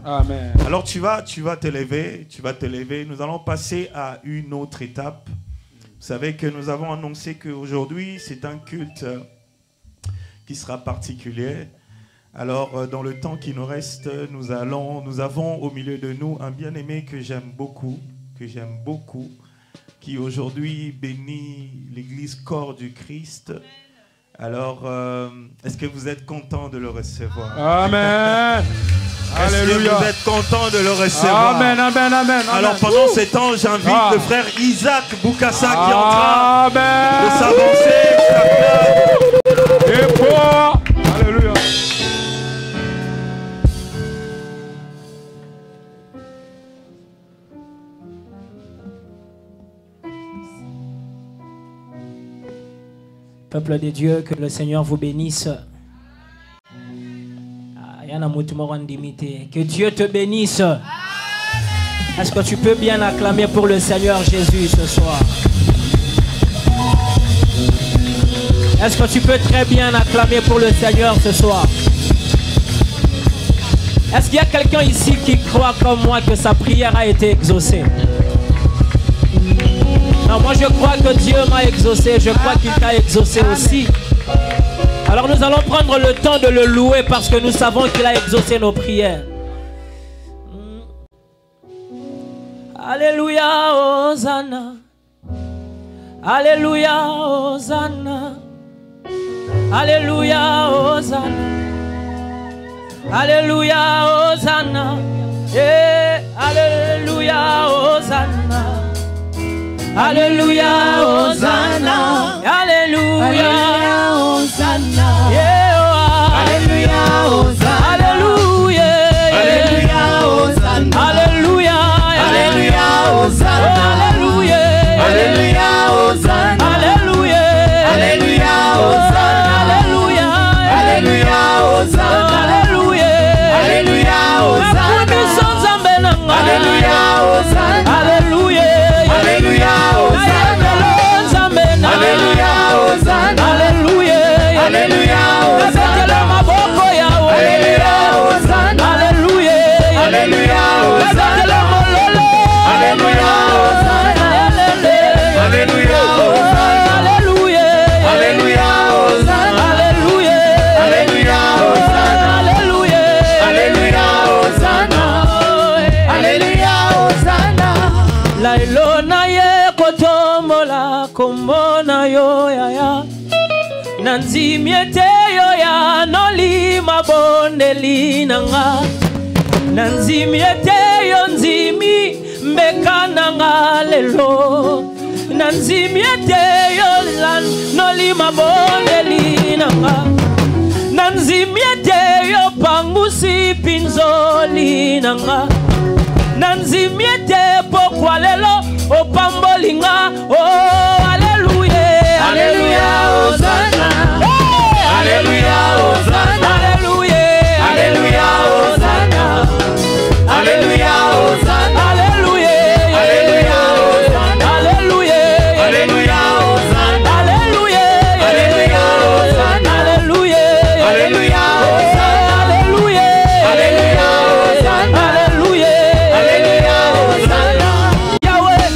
Amen. Alors tu vas te lever, Nous allons passer à une autre étape. Vous savez que nous avons annoncé qu'aujourd'hui, c'est un culte qui sera particulier. Alors, dans le temps qui nous reste, nous avons au milieu de nous un bien-aimé que j'aime beaucoup, qui aujourd'hui bénit l'église corps du Christ. Alors, est-ce que vous êtes content de le recevoir? Amen. Est-ce que vous êtes content de le recevoir? Amen, amen, amen. Alors, pendant ce temps, j'invite le frère Isaac Boukassa qui est en train de s'avancer. Et pour... Alléluia. Peuple de Dieu, que le Seigneur vous bénisse. Que Dieu te bénisse. Est-ce que tu peux bien acclamer pour le Seigneur Jésus ce soir? Est-ce que tu peux très bien acclamer pour le Seigneur ce soir? Est-ce qu'il y a quelqu'un ici qui croit comme moi que sa prière a été exaucée? Non, moi je crois que Dieu m'a exaucé, je crois qu'il t'a exaucé aussi. Alors nous allons prendre le temps de le louer parce que nous savons qu'il a exaucé nos prières. Alléluia, Hosanna. Alléluia, Hosanna. Alléluia, Hosanna. Alléluia, Hosanna. Alléluia, Hosanna. Alléluia, Hosanna. Alléluia, Hosanna. Alléluia, Hosanna. Alléluia, Hosanna. Alléluia, Alléluia, Hosanna. Alléluia, Alléluia, Hosanna. Alléluia, Alléluia, Hosanna. Alléluia, Alléluia, Hosanna. Alléluia, Alléluia, Hosanna. Alléluia, Hosanna. Alléluia. Alléluia, Hosanna. Alléluia, Hosanna. Alléluia, Alléluia, Hosanna. Alléluia, Hosanna. Alléluia, Alléluia, Hosanna. Alléluia, Hosanna. Alléluia, Hosanna. Alléluia, Alléluia, Hosanna. Alléluia, Alléluia, Hosanna. Alléluia, Alléluia, Hosanna. Alléluia, Hosanna. La ilona ye kotomola komona yo ya nanzimiete yo ya noli mabondeli nanga nanzimiete yo nzimi mbeka nanga lelo nanzimiete yo lan noli mabondeli nanga nanzimiete yo pangusi pinzoli nanga nanzimiete pokwa lelo opambolinga. Oh, alléluia, alléluia, Hosanna. Alléluia, Hosanna. Alléluia, alléluia, Hosanna. Alléluia, Hosanna. Alléluia, alléluia, Hosanna. Alléluia, alléluia, Hosanna. Alléluia, alléluia, Hosanna. Alléluia, alléluia, Hosanna. Alléluia, alléluia, Hosanna. Alléluia, alléluia, Hosanna. Yahweh,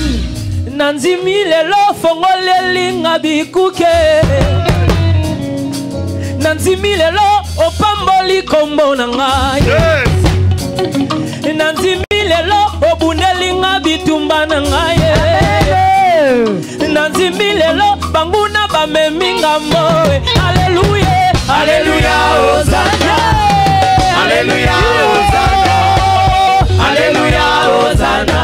nanzimi lelo fongole linga bikuke. Nanzimi lelo opamboli kombo na ngai. Nanzimi lelo obunelinga bitumba na ngai. Nanzimi lelo banguna bameminga moe. Alléluia, alléluia, Hosanna. Alléluia, Hosanna. Alléluia, Hosanna.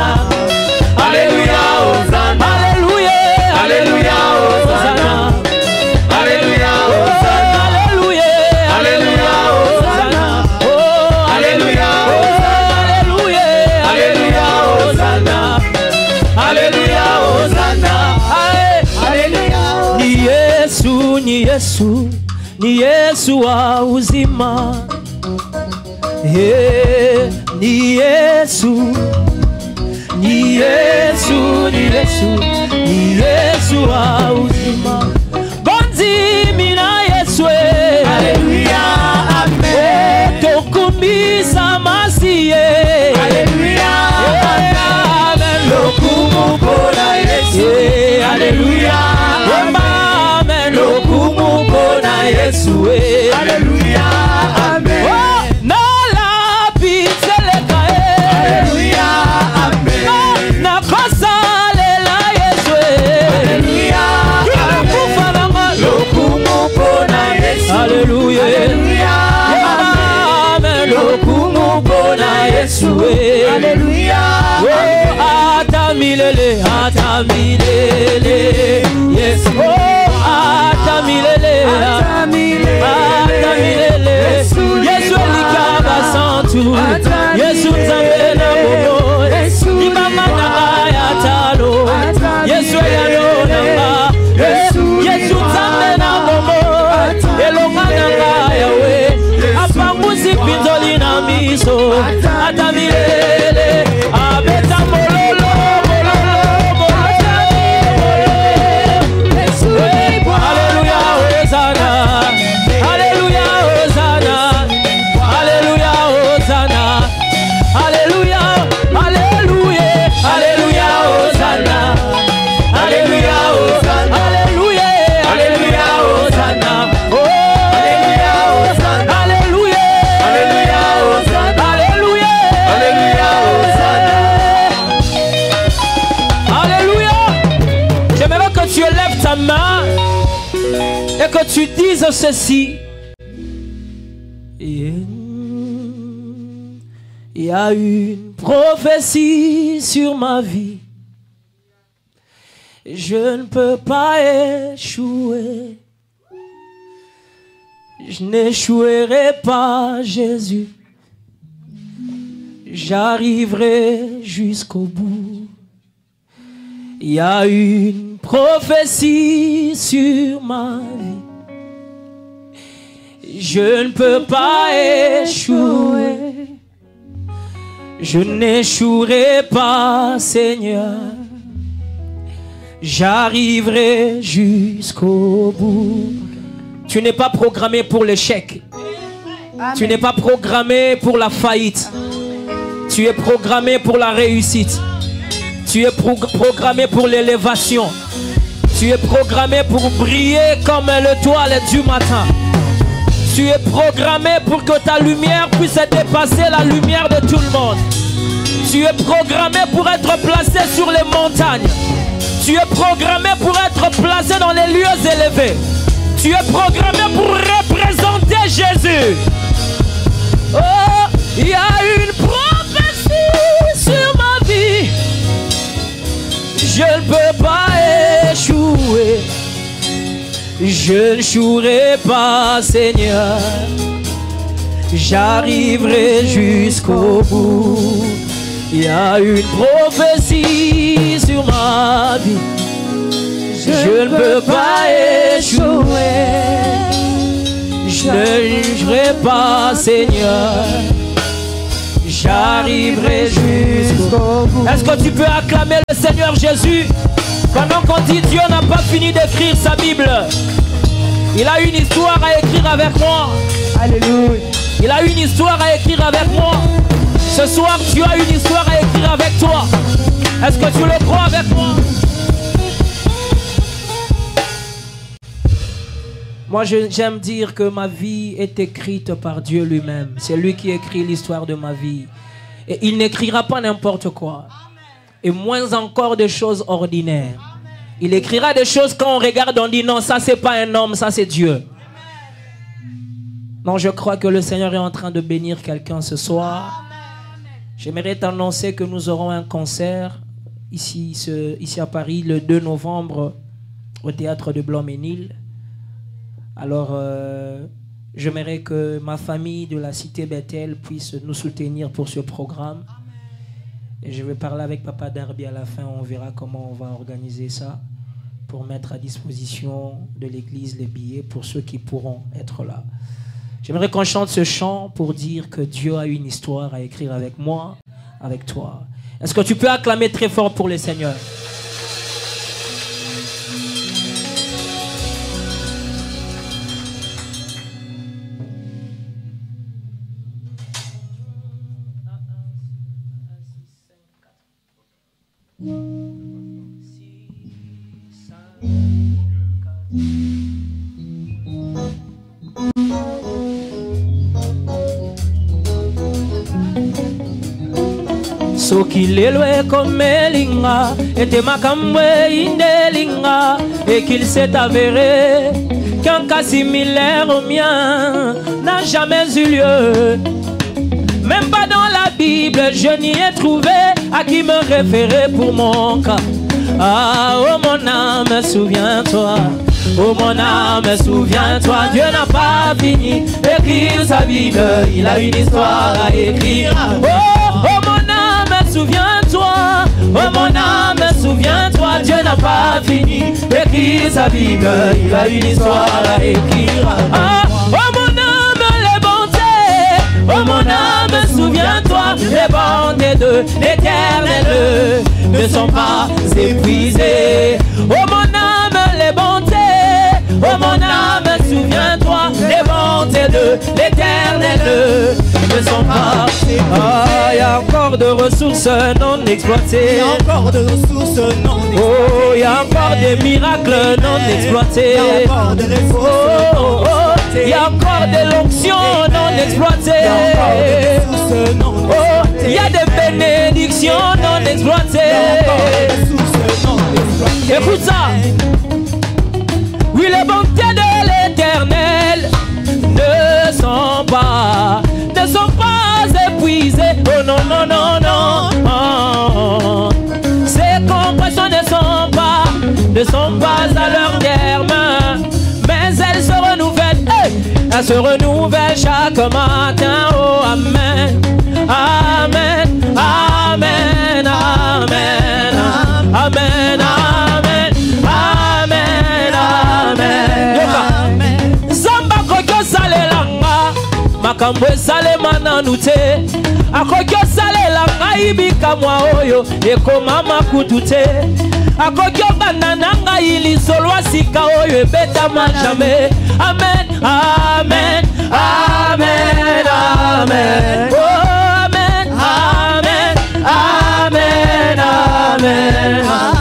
Alléluia, Hosanna. Alléluia, alléluia, Hosanna. Alléluia, Hosanna. Alléluia, alléluia, Hosanna. Oh, alléluia, Hosanna. Alléluia, Hosanna. Alléluia, Hosanna. Alléluia. Ni Yesu, ni Yesu, ni Yesu wa uzima. Ni Yesu. Ni Yesu, ni Yesu, ni Yesu wa uzima. Bonzi mina Yesu. Alléluia, amen. Tokumbisa masi yeah. Alléluia, Amen. lokumu pona Yesu. Alléluia, Amen. Lokumu pona Yesu. Alléluia, amen. Nala pitseleka. Alléluia, amen. Na kosalela Yesu. Alléluia, amen. Lokumu pona Yesu. Alléluia, Amen. Lokumu pona Yesu. Alléluia, atamilele, atamilele, yes, oh, atamilele, atamilele, Yesu likaba santu, Yesu nzambena bobo, ibama nanga ya talo, Yesu yanona nga, Yesu nzambena bobo, elonga nanga yawe, apangusi pinzoli na miso, atamilele, abeta mololo, mololo, mololo, Alléluia, Hosanna, Alléluia, Hosanna, Alléluia, Hosanna, Alléluia, Alléluia, Alléluia, Hosanna, Alléluia, Hosanna, Alléluia, Alléluia, Hosanna, oh, Alléluia, Hosanna, Alléluia, Alléluia, Hosanna, Alléluia, Alléluia, Hosanna, Alléluia. J'aimerais que tu élèves ta main et que tu dises ceci. Il y a une prophétie sur ma vie. Je ne peux pas échouer. Je n'échouerai pas, Jésus. J'arriverai jusqu'au bout. Il y a une prophétie sur ma vie. Je ne peux pas échouer. Je n'échouerai pas, Seigneur. J'arriverai jusqu'au bout. Tu n'es pas programmé pour l'échec. Tu n'es pas programmé pour la faillite. Tu es programmé pour la réussite. Tu es programmé pour l'élévation. Tu es programmé pour briller comme l'étoile du matin. Tu es programmé pour que ta lumière puisse dépasser la lumière de tout le monde. Tu es programmé pour être placé sur les montagnes. Tu es programmé pour être placé dans les lieux élevés. Tu es programmé pour représenter Jésus. Oh, il y a une prophétie sur ma vie. Je ne peux pas échouer. Je n'échouerai pas, Seigneur. J'arriverai jusqu'au bout. Il y a une prophétie sur ma vie. Je ne peux pas échouer. Je n'échouerai pas, Seigneur. J'arriverai jusqu'au bout. Est-ce que tu peux acclamer le Seigneur Jésus? Pendant qu'on dit Dieu n'a pas fini d'écrire sa Bible, il a une histoire à écrire avec moi. Alléluia. Il a une histoire à écrire avec moi. Ce soir, tu as une histoire à écrire avec toi. Est-ce que tu le crois avec moi? Moi, j'aime dire que ma vie est écrite par Dieu lui-même. C'est lui qui écrit l'histoire de ma vie. Et il n'écrira pas n'importe quoi. Et moins encore des choses ordinaires. Il écrira des choses quand on regarde, on dit non, ça c'est pas un homme, ça c'est Dieu. Non, je crois que le Seigneur est en train de bénir quelqu'un ce soir. J'aimerais t'annoncer que nous aurons un concert ici à Paris le 2 novembre au théâtre de Blanc-Ménil. Alors, j'aimerais que ma famille de la cité Bethel puisse nous soutenir pour ce programme. Et je vais parler avec Papa Darby à la fin. On verra comment on va organiser ça pour mettre à disposition de l'église les billets pour ceux qui pourront être là. J'aimerais qu'on chante ce chant pour dire que Dieu a une histoire à écrire avec moi, avec toi. Est-ce que tu peux acclamer très fort pour le Seigneur? Soki lelo ekomelinga ete makambo indelinga et qu'il s'est avéré qu'un cas similaire au mien n'a jamais eu lieu. Même pas dans la Bible je n'y ai trouvé à qui me référer pour mon cas. Ah, oh mon âme, souviens-toi. Oh mon âme, souviens-toi. Dieu n'a pas fini d'écrire sa Bible, il a une histoire à écrire. Oh, oh mon âme, souviens-toi. Oh mon âme, souviens-toi. Dieu n'a pas fini d'écrire sa Bible, il a une histoire à écrire. Ah, oh mon âme, les bontés. Oh mon âme, souviens-toi. Les bontés de l'Éternel ne sont pas épuisées. Oh mon âme, les bontés. Oh mon âme, souviens-toi, les bontés de l'Éternel ne sont pas. Ah, il y a encore de ressources non exploitées. Il y a encore de ressources non exploitées. Oh, il y a encore des miracles non exploités. Il y a encore des ressources. Il y a encore des lonctions non exploitées. Oh, il y a des bénédictions non exploitées. Écoute ça. Oui, les bontés de l'Éternel ne sont pas épuisées. Oh non, non, non, non. Ces compassions ne sont pas à leur terme, mais elles se renouvellent. Elles se renouvellent chaque matin. Oh, amen, amen, amen, amen, amen, amen. Zamba kokyo salelanga makambo esalema nanu te akokyo salelanga ibika mwa oyo ekoma makutu te akokyo banananga ilisolwa sika oyo ebetama jamais. Amen, amen, amen, amen. Oh, amen, amen, amen, amen, amen.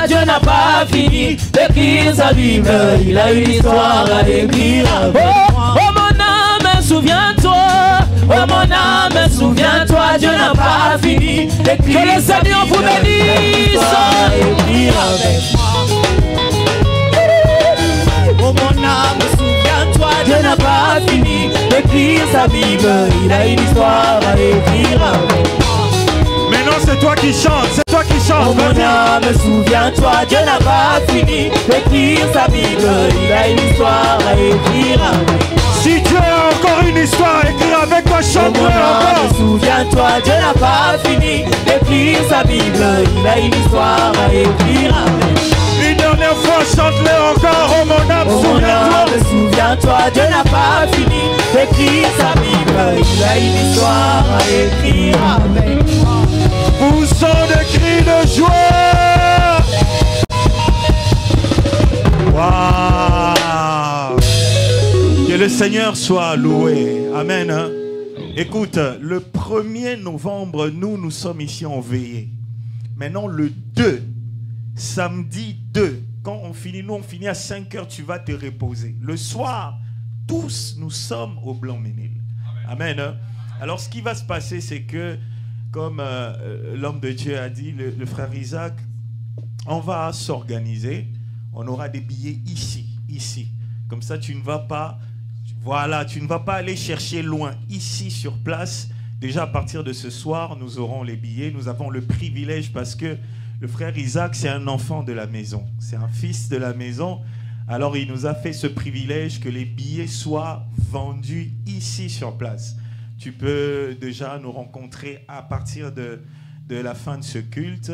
Dieu n'a pas fini d'écrire sa Bible, il a une histoire à écrire. Oh, oh mon âme, souviens-toi. Oh mon âme, souviens-toi. Dieu n'a pas fini d'écrire. Que le Seigneur vous bénisse. Oh mon âme, souviens-toi. Dieu n'a pas fini d'écrire sa Bible, il a une histoire à écrire. Maintenant c'est toi qui chantes, c'est toi qui chantes. Oh mon âme, souviens-toi, Dieu n'a pas fini d'écrire sa Bible, il a une histoire à écrire. Si tu as encore une histoire à écrire avec moi, chante-le encore. Oh mon âme, souviens-toi, Dieu n'a pas fini d'écrire sa Bible, il a une histoire à écrire. Une dernière fois, chante-le encore. Oh mon âme, souviens-toi. Souviens-toi, Dieu n'a pas fini d'écrire sa Bible, il a une histoire à écrire avec moi. Poussons des cris de joie. Waouh! Que le Seigneur soit loué. Amen. Hein? Écoute, le 1er novembre, nous sommes ici en veillée. Maintenant, le 2, samedi 2, quand on finit, nous on finit à 5 h, tu vas te reposer. Le soir, tous nous sommes au Blanc-Ménil. Amen. Hein? Alors, ce qui va se passer, c'est que comme l'homme de Dieu a dit, le frère Isaac, on va s'organiser. On aura des billets ici. Comme ça, tu ne vas pas, voilà, tu ne vas pas aller chercher loin. Ici, sur place, déjà à partir de ce soir, nous aurons les billets. Nous avons le privilège parce que le frère Isaac, c'est un enfant de la maison. C'est un fils de la maison. Alors, il nous a fait ce privilège que les billets soient vendus ici, sur place. Tu peux déjà nous rencontrer à partir de la fin de ce culte.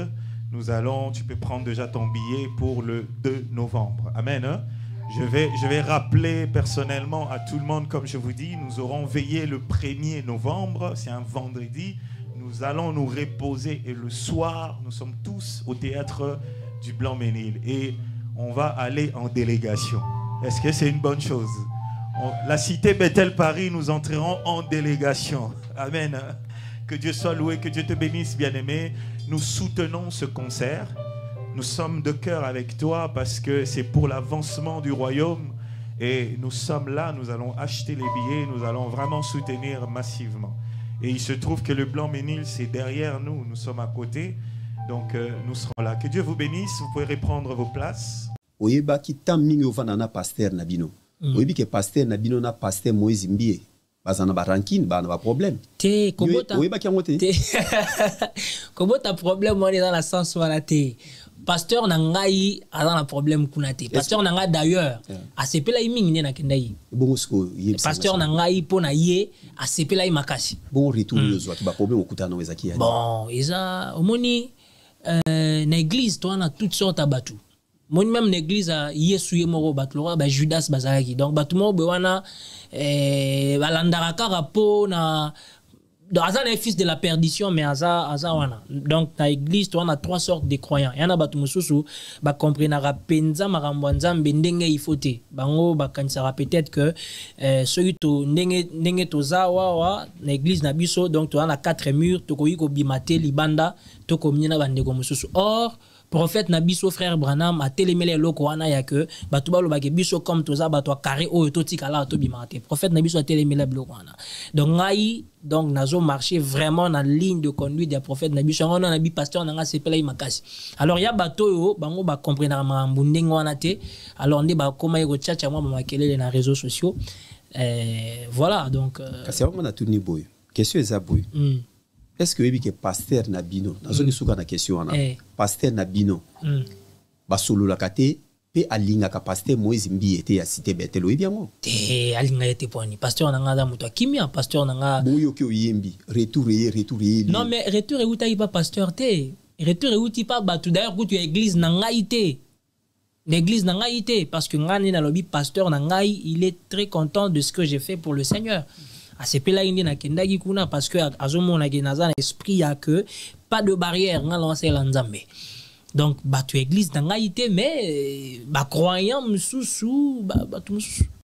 Tu peux prendre déjà ton billet pour le 2 novembre. Amen. Hein? Je vais rappeler personnellement à tout le monde, comme je vous dis, nous aurons veillé le 1er novembre, c'est un vendredi. Nous allons nous reposer et le soir, nous sommes tous au théâtre du Blanc-Ménil et on va aller en délégation. Est-ce que c'est une bonne chose? La cité Bethel Paris, nous entrerons en délégation. Amen. Que Dieu soit loué, que Dieu te bénisse, bien-aimé. Nous soutenons ce concert. Nous sommes de cœur avec toi parce que c'est pour l'avancement du royaume. Et nous sommes là, nous allons acheter les billets, nous allons vraiment soutenir massivement. Et il se trouve que le Blanc-Ménil, c'est derrière nous, nous sommes à côté. Donc nous serons là. Que Dieu vous bénisse, vous pouvez reprendre vos places. Oyeba ki tam mingi ovanda pasteur Nabino. Oyebi ke pasteur Nabino na pasteur Moïse Mbie. Bazana ba rancune, ba na problème. Te kobota. Oyeba ki angote. Kobota problème on est dans la sens wala te. Pasteur Nangai a dans le problème kunate. Pasteur Nangai d'ailleurs a sepela imingi na kendai. Bon sko pasteur Nangai pona ye a sepela imakasi. Bon retour yozo ba problème okutana wezaki. Bon, isa omoni na église toi na toutes sortes abatu. Moni même l'église a yesuye moro batlora ba Judas bazalaki. Donc batu mo be wana balandaraka rapo na Azan est fils de la perdition, mais Azawana. Donc, dans l'église, on a trois sortes de croyants. Il y en a qui comprennent penza marambwanza mbendenge ifote. Bango bakansara peut-être que ceux qui nenge tozawa l'église na biso donc tu as 4 murs, to koyiko bimate libanda, to komina bandego mususu. Or prophète Nabiso frère Branham a télémélé loko wana ya que batuba lo bake biso comme toza bato carré o to tikala to bimate. Prophète Nabiso a télémélé loko wana. Donc ngai donc nazo marché vraiment dans ligne de conduite des prophètes Nabiso on a bi pasteur nanga sepela makasi. Alors ya bato yo bango ba comprendre mambundeng wana te. Alors ndé ba koma yego tchatcha moi makelele na réseaux sociaux. Voilà donc kasi on a tourné boy. Question eza boy. Est-ce que le pasteur Nabino, dans une question, pasteur Nabino, basolo la kate, pe alinga ka pasteur Moïse Mbie était à cité Bethel, oui bien moi. Te alinga était poni, pasteur nanga da muto kimia, pasteur nanga. Boyo ke oyembi, retour. Non mais retour ou taï pas pasteur te, retour ou ti pas batu d'ailleurs que tu église nanga ité. L'église nanga ité parce que ngani na lobby pasteur nanga il est très content de ce que j'ai fait pour le Seigneur. A sepela indi na kendagi kuna parce que azomo na genaza na esprit ya que pas de barrière nga lancer lanzambe. Donc batu église na ngaité mais ba croyant mususu ba tout mususu